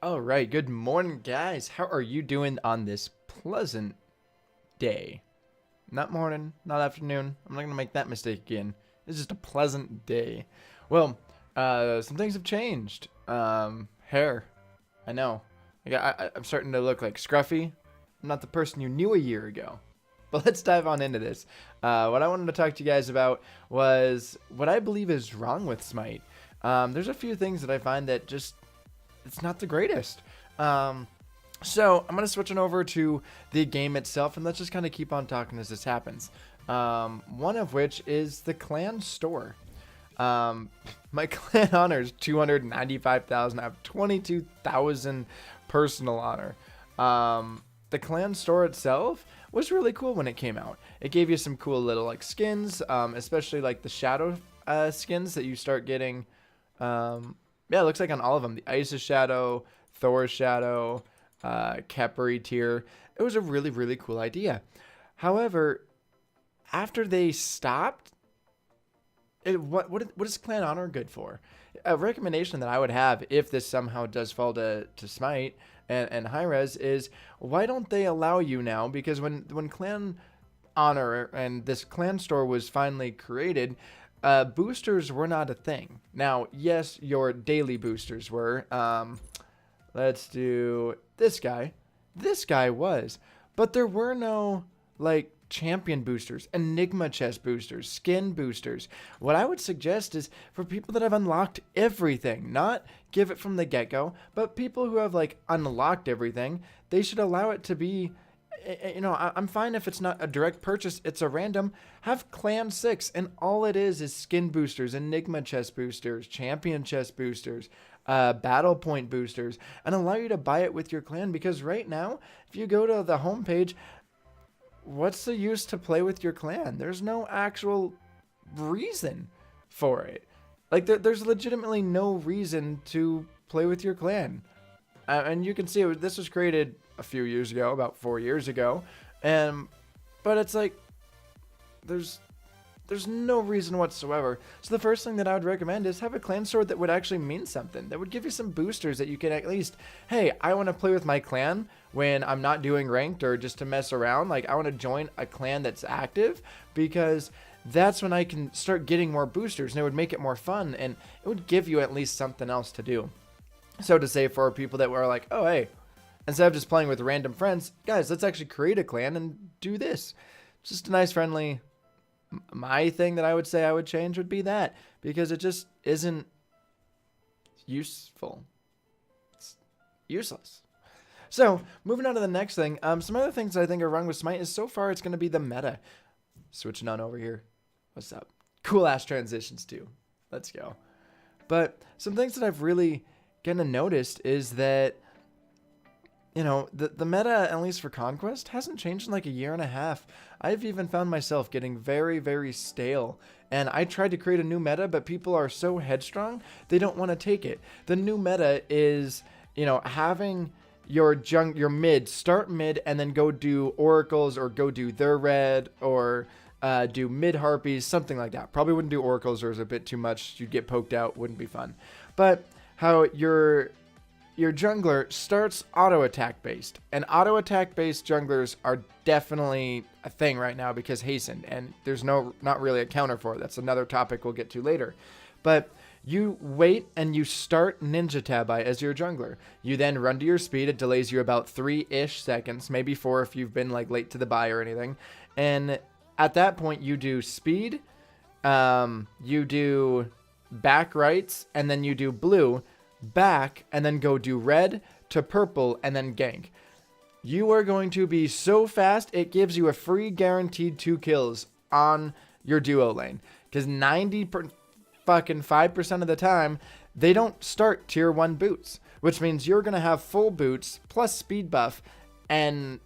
All right, good morning, guys. How are you doing on this pleasant day? Not morning, not afternoon. I'm not going to make that mistake again. It's just a pleasant day. Well, some things have changed. Hair. I know. I'm starting to look like scruffy. I'm not the person you knew a year ago. But let's dive on into this. What I wanted to talk to you guys about was what I believe is wrong with Smite. There's a few things that I find that just it's not the greatest. So I'm going to switch on over to the game itself, and let's just kind of keep on talking as this happens. One of which is the clan store. My clan honor is 295,000. I have 22,000 personal honor. The clan store itself was really cool when it came out. It gave you some cool little like skins, especially like the shadow skins that you start getting. Yeah, it looks like on all of them. The Isis Shadow, Thor's Shadow, Khepri tier. It was a really, really cool idea. However, after they stopped, what is Clan Honor good for? A recommendation that I would have if this somehow does fall to Smite and Hi-Rez is why don't they allow you now? Because when Clan Honor and this clan store was finally created, boosters were not a thing. Now, yes, your daily boosters were. Let's do this guy. This guy was. But there were no, like, champion boosters, enigma chest boosters, skin boosters. What I would suggest is for people that have unlocked everything, not give it from the get-go, but people who have, like, unlocked everything, they should allow it to be... You know, I'm fine if it's not a direct purchase, it's a random. Have Clan 6, and all it is skin boosters, Enigma chest boosters, Champion chest boosters, Battle Point boosters, and allow you to buy it with your clan. Because right now, if you go to the homepage, what's the use to play with your clan? There's no actual reason for it. Like, there's legitimately no reason to play with your clan. And you can see this was created a few years ago, about 4 years ago, but it's like there's no reason whatsoever. So the first thing that I would recommend is have a clan sword that would actually mean something, that would give you some boosters that you can at least, hey, I want to play with my clan when I'm not doing ranked or just to mess around. Like, I want to join a clan that's active because that's when I can start getting more boosters, and it would make it more fun, and it would give you at least something else to do. So to say for people that were like, oh, hey, instead of just playing with random friends, guys, let's actually create a clan and do this. Just a nice, friendly... My thing that I would say I would change would be that. Because it just isn't useful. It's useless. So, moving on to the next thing. Some other things that I think are wrong with Smite is so far it's going to be the meta. Switching on over here. What's up? Cool-ass transitions, too. Let's go. But some things that I've really kind of noticed is that, you know, the meta, at least for Conquest, hasn't changed in like a year and a half. I've even found myself getting very, very stale. And I tried to create a new meta, but people are so headstrong, they don't want to take it. The new meta is, you know, having your mid, start mid, and then go do oracles or go do their red or do mid harpies, something like that. Probably wouldn't do oracles, or it's a bit too much. You'd get poked out, wouldn't be fun. But how your jungler starts auto attack based, and auto attack based junglers are definitely a thing right now because hastened, and there's not really a counter for it. That's another topic we'll get to later. But you wait and you start Ninja Tabi as your jungler. You then run to your speed. It delays you about 3-ish seconds, maybe 4 if you've been like late to the buy or anything. And at that point you do speed, you do back rights, and then you do blue, back, and then go do red to purple, and then gank. You are going to be so fast, it gives you a free guaranteed 2 kills on your duo lane. Because 95% of the time, they don't start tier 1 boots. Which means you're going to have full boots, plus speed buff, and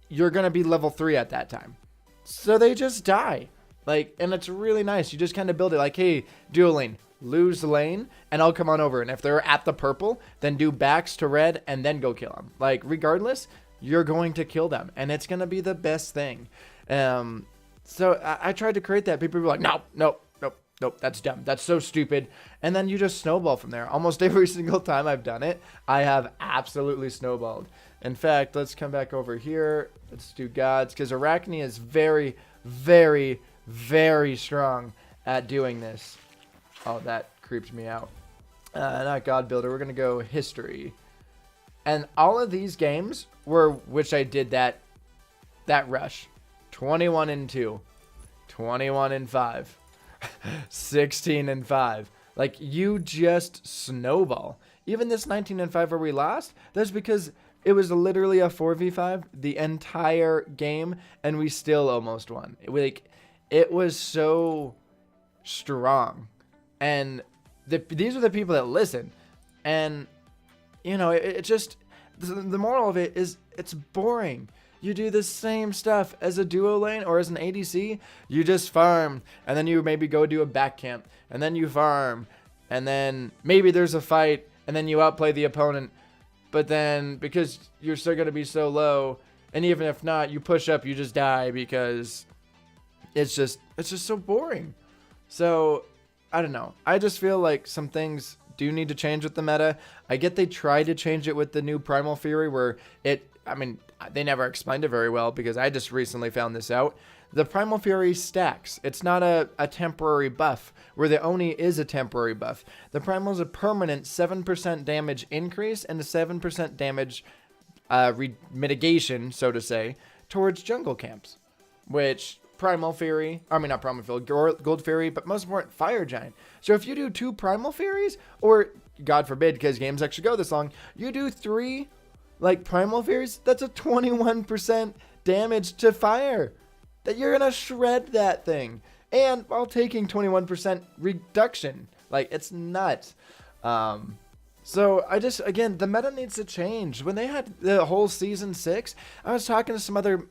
you're going to be level 3 at that time. So they just die. Like, and it's really nice. You just kind of build it like, hey, duo lane, lose the lane, and I'll come on over. And if they're at the purple, then do backs to red, and then go kill them. Like, regardless, you're going to kill them, and it's going to be the best thing. So I tried to create that. People were like, no, Nope, that's dumb. That's so stupid. And then you just snowball from there. Almost every single time I've done it, I have absolutely snowballed. In fact, let's come back over here. Let's do gods, because Arachne is very, very, very strong at doing this. Oh, that creeped me out. Not God Builder. We're going to go history. And all of these games were, which I did that rush. 21 and 2. 21 and 5. 16 and 5. Like, you just snowball. Even this 19 and 5 where we lost, that's because it was literally a 4v5 the entire game, and we still almost won. It was so strong. And these are the people that listen. And, you know, it just, the moral of it is it's boring. You do the same stuff as a duo lane or as an ADC. You just farm, and then you maybe go do a back camp, and then you farm, and then maybe there's a fight, and then you outplay the opponent. But then, because you're still going to be so low, and even if not, you push up, you just die because it's just so boring. So, I don't know. I just feel like some things do need to change with the meta. I get they tried to change it with the new Primal Fury where they never explained it very well because I just recently found this out. The Primal Fury stacks. It's not a temporary buff, where the Oni is a temporary buff. The Primal is a permanent 7% damage increase and a 7% damage mitigation, so to say, towards jungle camps. Which Primal Fury, not Primal Fury, Gold Fury, but most important, Fire Giant. So if you do 2 Primal Furies, or God forbid, because games actually go this long, you do 3 Primal Furies, that's a 21% damage to fire. That you're going to shred that thing. And while taking 21% reduction. It's nuts. So again, the meta needs to change. When they had the whole season 6, I was talking to some other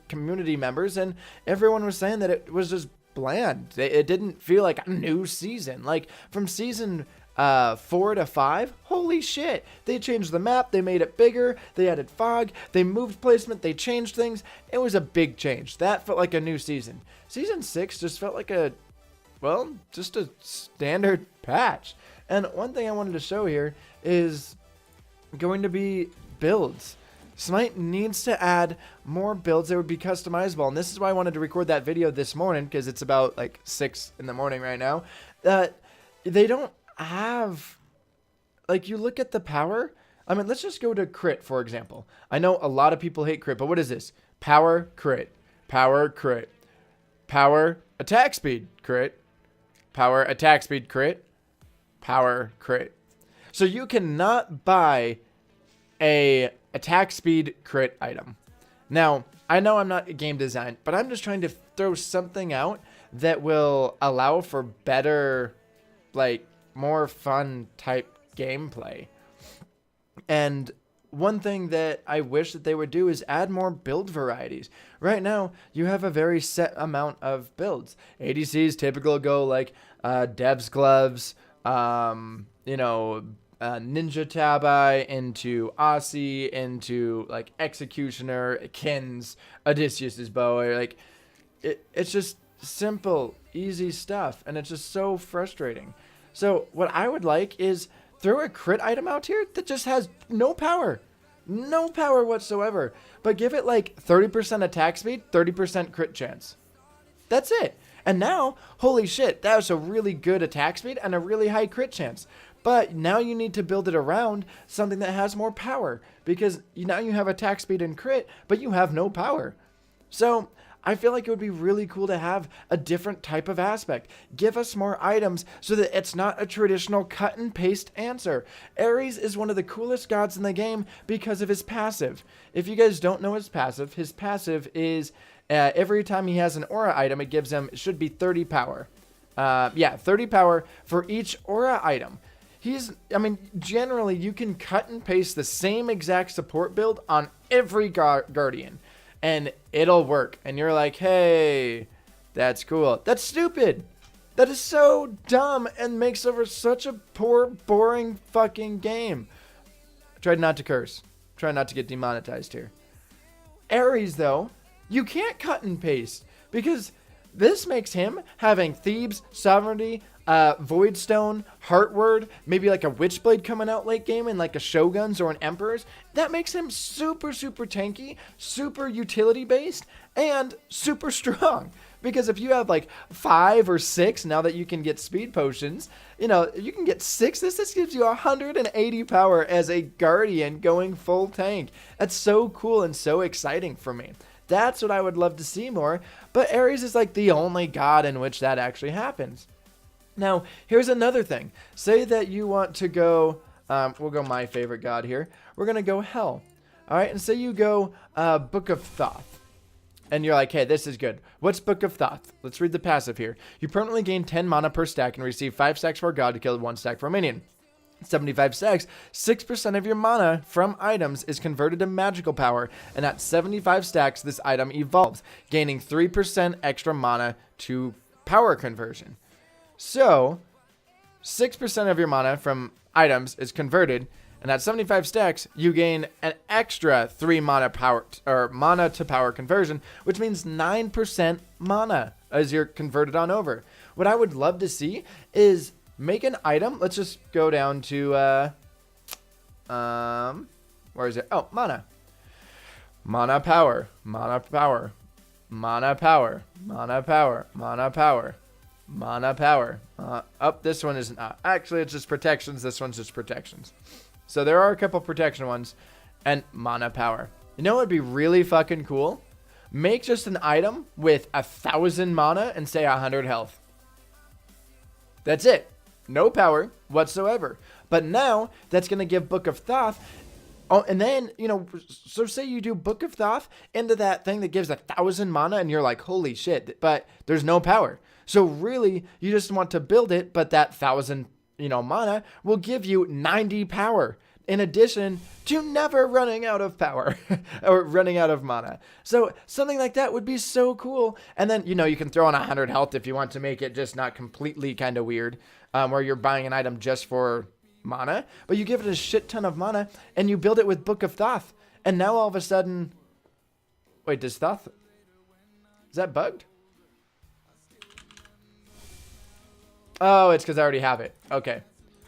community members, and everyone was saying that it was just bland. It didn't feel like a new season. From season 4 to 5, holy shit, they changed the map, they made it bigger, they added fog, they moved placement, they changed things. It was a big change. That felt like a new season. Season 6 just felt like just a standard patch. And one thing I wanted to show here is going to be builds. Smite needs to add more builds that would be customizable, and this is why I wanted to record that video this morning, because it's about 6 in the morning right now. They don't have, you look at the power. Let's just go to crit, for example. I know a lot of people hate crit, but what is this? Power, crit. Power, crit. Power, attack speed, crit. Power, attack speed, crit. Power, crit. So you cannot buy a attack speed crit item. Now, I know I'm not game design, but I'm just trying to throw something out that will allow for better, more fun type gameplay. And one thing that I wish that they would do is add more build varieties. Right now, you have a very set amount of builds. ADCs typically go Dev's Gloves, Ninja Tabi into Aussie, into Executioner, Kins, Odysseus's bow. It's just simple, easy stuff, and it's just so frustrating. So what I would like is throw a crit item out here that just has no power whatsoever, but give it 30% attack speed, 30% crit chance. That's it. And now, holy shit, that was a really good attack speed and a really high crit chance. But now you need to build it around something that has more power, because now you have attack speed and crit, but you have no power. So I feel like it would be really cool to have a different type of aspect. Give us more items so that it's not a traditional cut and paste answer. Ares is one of the coolest gods in the game because of his passive. If you guys don't know his passive is every time he has an aura item, it gives him, it should be 30 power. 30 power for each aura item. Generally you can cut and paste the same exact support build on every guardian. And it'll work. And you're like, hey, that's cool. That's stupid. That is so dumb and makes over such a poor, boring fucking game. Try not to curse. Try not to get demonetized here. Ares, though, you can't cut and paste because This makes him having Thebes, Sovereignty, Voidstone, Heartword, maybe like a Witchblade coming out late game and like a Shogun's or an Emperor's. That makes him super, super tanky, super utility based, and super strong. Because if you have like 5 or 6, now that you can get speed potions, you know, you can get 6. This gives you 180 power as a Guardian going full tank. That's so cool and so exciting for me. That's what I would love to see more. But Ares is like the only god in which that actually happens. Now, here's another thing. Say that you want to go, we'll go my favorite god here. We're going to go Hell. All right, and say you go Book of Thoth. And you're like, hey, this is good. What's Book of Thoth? Let's read the passive here. You permanently gain 10 mana per stack and receive 5 stacks for a god to kill 1 stack for a minion. 75 stacks, 6% of your mana from items is converted to magical power, and at 75 stacks, this item evolves, gaining 3% extra mana to power conversion. So, 6% of your mana from items is converted, and at 75 stacks, you gain an extra 3 mana power or mana to power conversion, which means 9% mana as you're converted on over. What I would love to see is make an item. Let's just go down to where is it? Oh, mana. Mana power. Mana power. Mana power. Mana power. Mana power. Mana power. This one isn't. Actually, it's just protections. This one's just protections. So there are a couple protection ones. And mana power. You know what would be really fucking cool? Make just an item with 1,000 mana and say 100 health. That's it. No power whatsoever. But now that's going to give Book of Thoth. Oh, and then, you know, so say you do Book of Thoth into that thing that gives 1,000 mana and you're like, holy shit, but there's no power. So really, you just want to build it, but that 1,000, mana will give you 90 power. In addition to never running out of power or running out of mana. So something like that would be so cool. And then, you can throw on 100 health if you want to make it just not completely kind of weird, where you're buying an item just for mana, but you give it a shit ton of mana and you build it with Book of Thoth. And now all of a sudden, wait, does Thoth, is that bugged? Oh, it's because I already have it. Okay.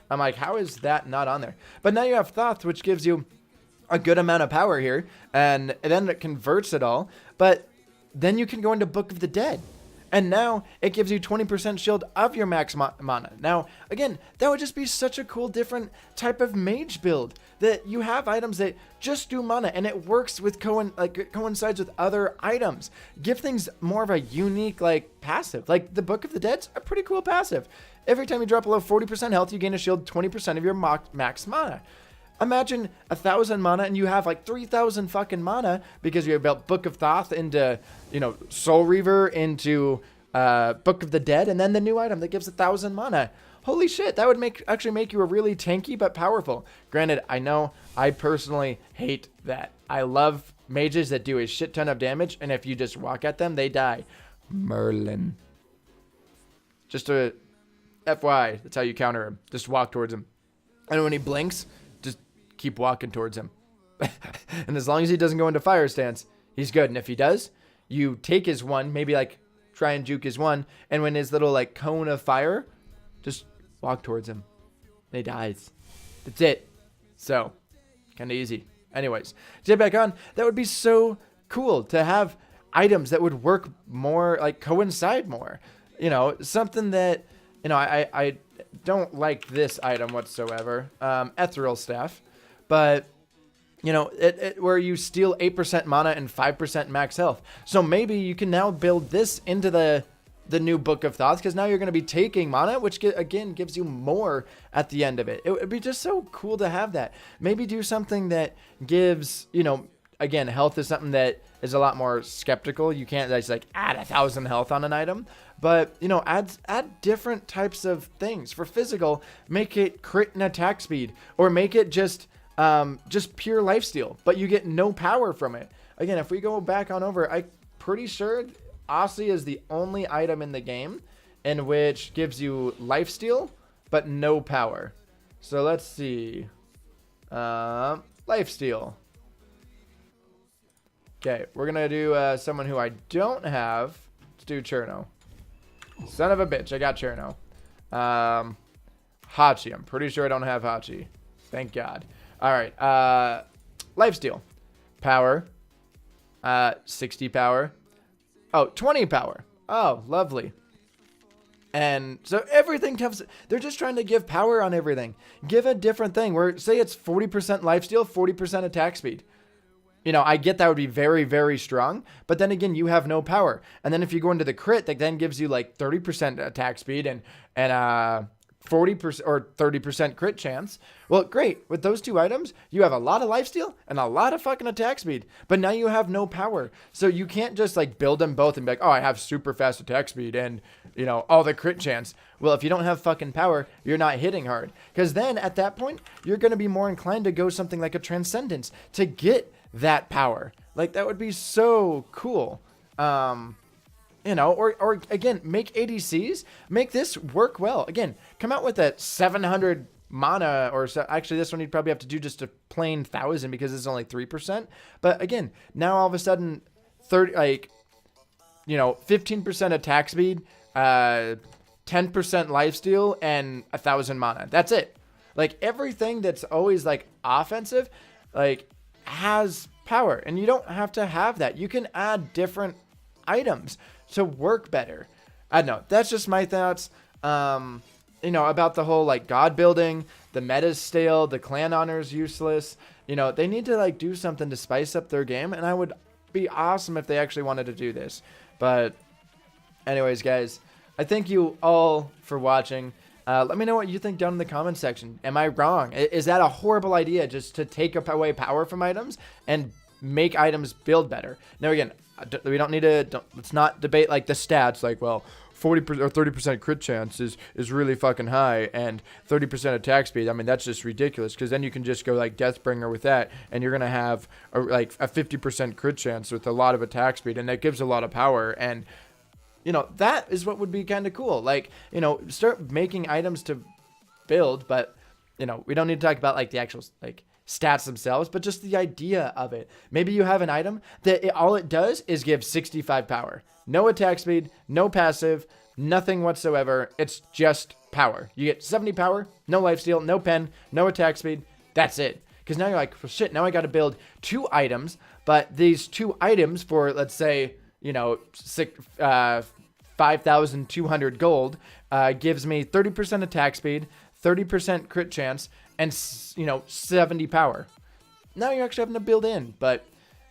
I'm like, how is that not on there? But now you have Thoth, which gives you a good amount of power here, and then it converts it all. But then you can go into Book of the Dead, and now it gives you 20% shield of your max mana. Now, again, that would just be such a cool, different type of mage build, that you have items that just do mana, and it works with coincides with other items. Give things more of a unique, passive. Like, the Book of the Dead's a pretty cool passive. Every time you drop below 40% health, you gain a shield 20% of your max mana. Imagine 1,000 mana and you have 3,000 fucking mana because you built Book of Thoth into, Soul Reaver into Book of the Dead, and then the new item that gives 1,000 mana. Holy shit, that would actually make you a really tanky but powerful. Granted, I know I personally hate that. I love mages that do a shit ton of damage, and if you just walk at them, they die. Merlin. Just a FYI, that's how you counter him. Just walk towards him. And when he blinks, just keep walking towards him. And as long as he doesn't go into fire stance, he's good. And if he does, you take his one, maybe try and juke his one. And when his little cone of fire, just walk towards him. And he dies. That's it. So, kind of easy. Anyways, to get back on, that would be so cool to have items that would work more, coincide more. Something that... I don't like this item whatsoever, Ethereal Staff, but, where you steal 8% mana and 5% max health. So maybe you can now build this into the new Book of Thoth, because now you're going to be taking mana, which, again, gives you more at the end of it. It would be just so cool to have that. Maybe do something that gives, again, health is something that is a lot more skeptical. You can't just add 1,000 health on an item. But, add different types of things. For physical, make it crit and attack speed. Or make it just pure lifesteal. But you get no power from it. Again, if we go back on over, I'm pretty sure Aussie is the only item in the game in which gives you lifesteal, but no power. So let's see. Lifesteal. Okay, we're going to do someone who I don't have. Let's do Cherno. Son of a bitch. I got Cherno. Hachi. I'm pretty sure I don't have Hachi. Thank God. All right. Lifesteal. Power. 60 power. Oh, 20 power. Oh, lovely. And so everything comes, they're just trying to give power on everything. Give a different thing where, say it's 40% lifesteal, 40% attack speed. You know, I get that would be very, very strong, but then again, you have no power. And then if you go into the crit, that then gives you like 30% attack speed and 40% or 30% crit chance. Well, great. With those two items, you have a lot of lifesteal and a lot of fucking attack speed, but now you have no power. So you can't just like build them both and be like, oh, I have super fast attack speed and, you know, all the crit chance. Well, if you don't have fucking power, you're not hitting hard. Because then at that point, you're going to be more inclined to go something like a Transcendence to get that power. Like, that would be so cool. You know, or again, make ADCs, make this work well. Again, come out with that 700 mana, or so. Actually, this one you'd probably have to do just a plain 1,000 because it's only 3%. But again, now all of a sudden, 15% attack speed, 10% lifesteal, and 1,000 mana. That's it. Like, everything that's always like offensive, like, has power, and you don't have to have that. You can add different items to work better. I don't know. That's just my thoughts. You know, about the whole like god building, the meta's stale, the clan honor's useless. You know, they need to like do something to spice up their game, and I would be awesome if they actually wanted to do this. But anyways, guys, I thank you all for watching. Let me know what you think down in the comment section. Am I wrong? Is that a horrible idea, just to take away power from items and make items build better? Now again, we don't need to, let's not debate like the stats, like, well, 40% or 30% crit chance is really fucking high, and 30% attack speed. I mean, that's just ridiculous, because then you can just go like Deathbringer with that, and you're gonna have a 50% crit chance with a lot of attack speed, and that gives a lot of power. And you know, that is what would be kind of cool. Like, you know, start making items to build, but you know, we don't need to talk about like the actual like stats themselves, but just the idea of it. Maybe you have an item that all it does is give 65 power. No attack speed, no passive, nothing whatsoever. It's just power. You get 70 power, no lifesteal, no pen, no attack speed. That's it. Because now you're like, well, shit, now I got to build 2 items, but these 2 items for, let's say, you know, 5,200 gold gives me 30% attack speed, 30% crit chance, and, you know, 70 power. Now you're actually having to build in. But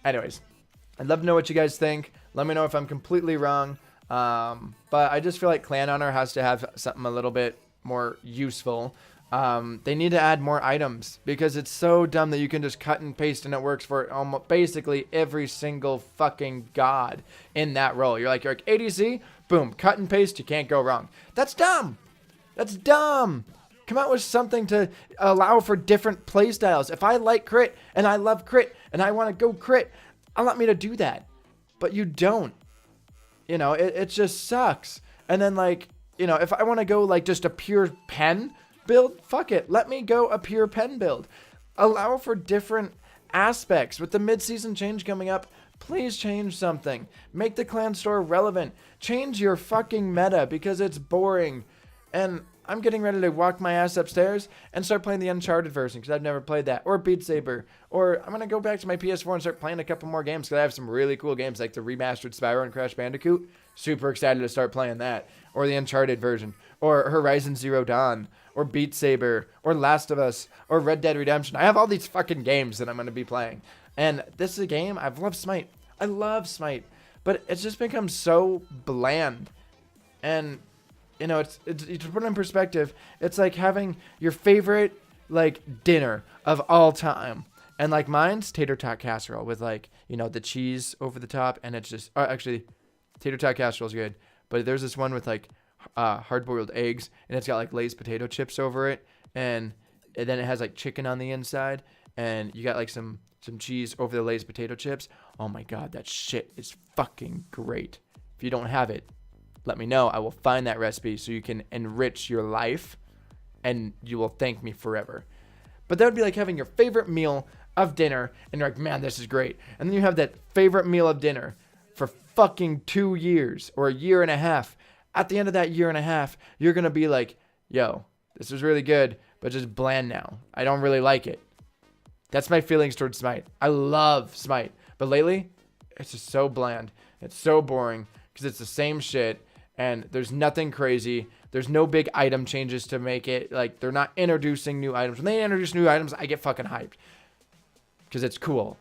anyways, I'd love to know what you guys think. Let me know if I'm completely wrong. But I just feel like Clan Honor has to have something a little bit more useful. They need to add more items, because it's so dumb that you can just cut and paste and it works for almost basically every single fucking god in that role. You're like ADC, boom, cut and paste, you can't go wrong. That's dumb. That's dumb. Come out with something to allow for different playstyles. If I like crit and I love crit and I want to go crit, allow me to do that. But you don't. You know, it just sucks. And then like, you know, if I want to go like just a pure pen build, fuck it. Let me go a pure pen build. Allow for different aspects. With the mid-season change coming up, please change something. Make the clan store relevant. Change your fucking meta, because it's boring. And I'm getting ready to walk my ass upstairs and start playing the Uncharted version, because I've never played that. Or Beat Saber. Or I'm going to go back to my PS4 and start playing a couple more games, because I have some really cool games like the remastered Spyro and Crash Bandicoot. Super excited to start playing that. Or the Uncharted version. Or Horizon Zero Dawn. Or Beat Saber. Or Last of Us. Or Red Dead Redemption. I have all these fucking games that I'm going to be playing. And this is a game, I've loved Smite. I love Smite. But it's just become so bland. And you know, it's to put it in perspective, it's like having your favorite like dinner of all time, and like mine's tater tot casserole with like, you know, the cheese over the top, and it's just actually tater tot casserole is good, but there's this one with like hard boiled eggs, and it's got like Lay's potato chips over it, and then it has like chicken on the inside, and you got like some cheese over the Lay's potato chips. Oh my god, that shit is fucking great. If you don't have it, let me know. I will find that recipe so you can enrich your life, and you will thank me forever. But that would be like having your favorite meal of dinner, and you're like, man, this is great. And then you have that favorite meal of dinner for fucking 2 years or a year and a half. At the end of that year and a half, you're going to be like, yo, this was really good, but just bland now. I don't really like it. That's my feelings towards Smite. I love Smite, but lately, it's just so bland. It's so boring because it's the same shit, and there's nothing crazy. There's no big item changes to make it. Like, they're not introducing new items. When they introduce new items, I get fucking hyped because it's cool.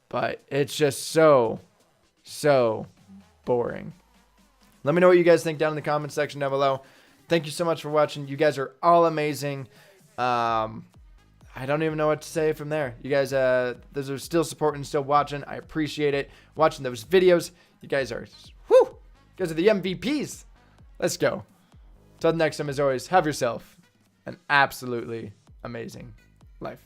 But it's just so boring. Let me know what you guys think down in the comment section down below. Thank you so much for watching. You guys are all amazing. I don't even know what to say from there. You guys, those are still supporting, still watching. I appreciate it. Watching those videos. You guys are, whoo! You guys are the MVPs. Let's go. Till next time, as always, have yourself an absolutely amazing life.